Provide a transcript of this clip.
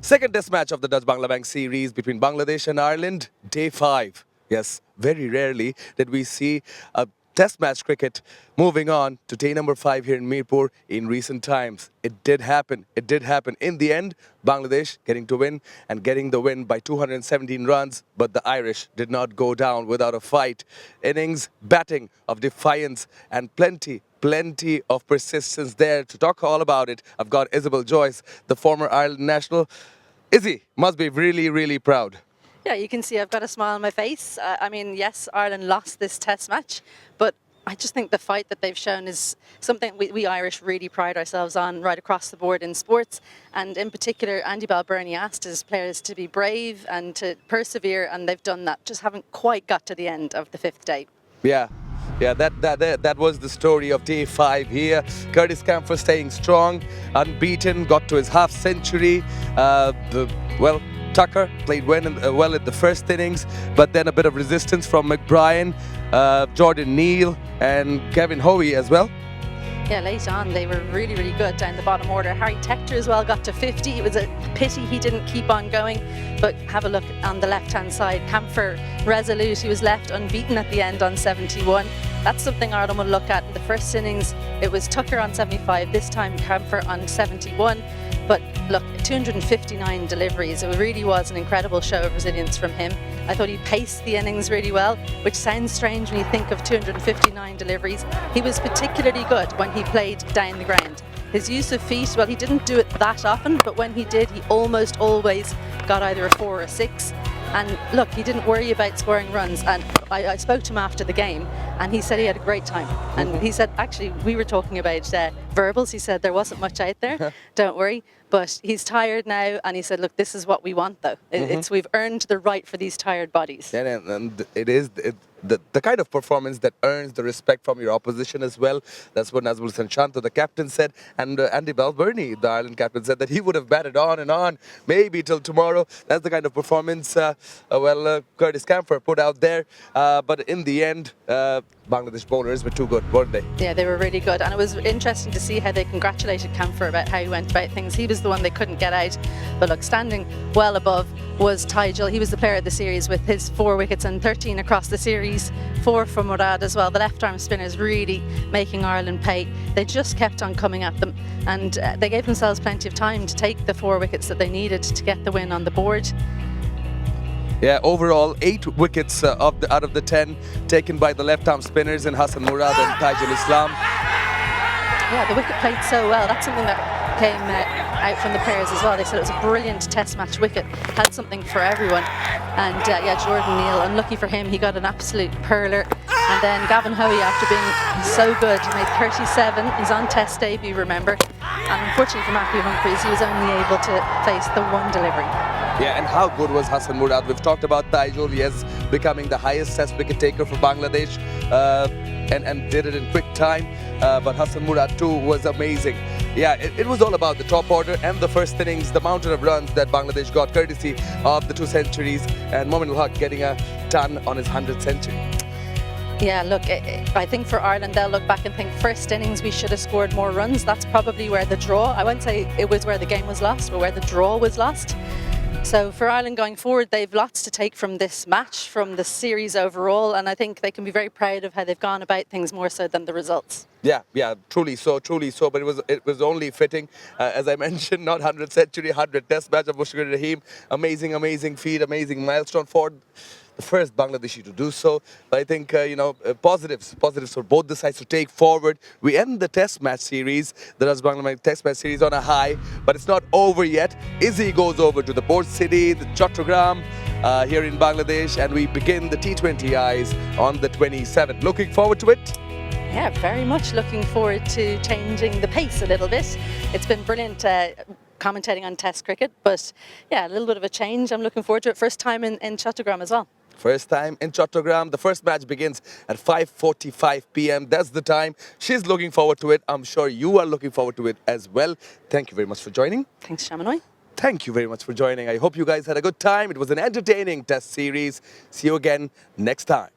Second test match of the Dutch-Bangla Bank series between Bangladesh and Ireland, day 5. Yes, very rarely did we see a test match cricket moving on to day number 5 here in Mirpur in recent times. It did happen. It did happen. In the end, Bangladesh getting to win and getting the win by 217 runs, but the Irish did not go down without a fight. Innings, batting of defiance and plenty of persistence there. To talk all about it, I've got Isabel Joyce, the former Ireland national. Izzy must be really proud. Yeah, you can see I've got a smile on my face. I mean, yes, Ireland lost this test match, but I just think the fight that they've shown is something we Irish really pride ourselves on right across the board in sports. And in particular, Andy Balbirnie asked his players to be brave and to persevere, and they've done that. Just haven't quite got to the end of the 5th day. Yeah, that was the story of day 5 here. Curtis Camphor staying strong, unbeaten, got to his half century. Tucker played well in the first innings, but then a bit of resistance from McBrien, Jordan Neal and Kevin Hoey as well. Yeah, late on they were really good down the bottom order. Harry Tector as well got to 50. It was a pity he didn't keep on going, but have a look on the left-hand side. Camphor resolute, he was left unbeaten at the end on 71. That's something Ireland will look at. In the first innings, it was Tucker on 75, this time Camphor on 71. But look, 259 deliveries. It really was an incredible show of resilience from him. I thought he paced the innings really well, which sounds strange when you think of 259 deliveries. He was particularly good when he played down the ground. His use of feet, well, he didn't do it that often, but when he did, he almost always got either a 4 or a 6. And look, he didn't worry about scoring runs. And I spoke to him after the game, and he said he had a great time. And he said, actually, we were talking about verbals. He said there wasn't much out there, don't worry. But he's tired now, and he said, look, this is what we want, though. We've earned the right for these tired bodies. Yeah, and it is the kind of performance that earns the respect from your opposition as well. That's what Nazmul Sanchanto, the captain, said. And Andy Balbirnie, the Ireland captain, said that he would have batted on and on, maybe till tomorrow. That's the kind of performance, Curtis Camphor put out there. But in the end, Bangladesh bowlers were too good, weren't they? Yeah, they were really good. And it was interesting to see how they congratulated Camphor about how he went about things. He was the one they couldn't get out. But look, standing well above was Tygel. He was the player of the series with his 4 wickets and 13 across the series. 4 from Murad as well. The left-arm spinners really making Ireland pay. They just kept on coming at them. And they gave themselves plenty of time to take the 4 wickets that they needed to get the win on the board. Yeah, overall 8 wickets out of the 10 taken by the left-arm spinners in Hassan Murad and Taijul Islam. Yeah, the wicket played so well. That's something that came out from the players as well. They said it was a brilliant test match wicket, had something for everyone. And yeah, Jordan Neal, unlucky for him, he got an absolute perler. And then Gavin Hoey, after being so good, he made 37. He's on test debut, remember. And unfortunately for Matthew Humphries, he was only able to face the 1 delivery. Yeah, and how good was Hassan Murad? We've talked about Taijul, yes, becoming the highest test wicket taker for Bangladesh and did it in quick time. But Hassan Murad too was amazing. Yeah, it was all about the top order and the first innings, the mountain of runs that Bangladesh got courtesy of the 2 centuries and Momin al-Haq getting a ton on his 100th century. Yeah, look, I think for Ireland, they'll look back and think first innings we should have scored more runs. That's probably where the draw, I won't say it was where the game was lost, but where the draw was lost. So for Ireland going forward, they've lots to take from this match, from the series overall, and I think they can be very proud of how they've gone about things more so than the results. Yeah, truly so. But it was only fitting, as I mentioned, not 100th century, 100th test match of Mushfiqur Rahim. Amazing feat, amazing milestone for the first Bangladeshi to do so. But I think, positives for both the sides to take forward. We end the test match series, the Dutch-Bangla test match series on a high, but it's not over yet. Izzy goes over to the port city, the Chattogram, here in Bangladesh, and we begin the T20Is on the 27th. Looking forward to it? Yeah, very much looking forward to changing the pace a little bit. It's been brilliant commentating on Test cricket, but yeah, a little bit of a change. I'm looking forward to it. First time in Chattogram as well. First time in Chattogram. The first match begins at 5:45 p.m. That's the time. She's looking forward to it. I'm sure you are looking forward to it as well. Thank you very much for joining. Thanks, Shamanoy. Thank you very much for joining. I hope you guys had a good time. It was an entertaining test series. See you again next time.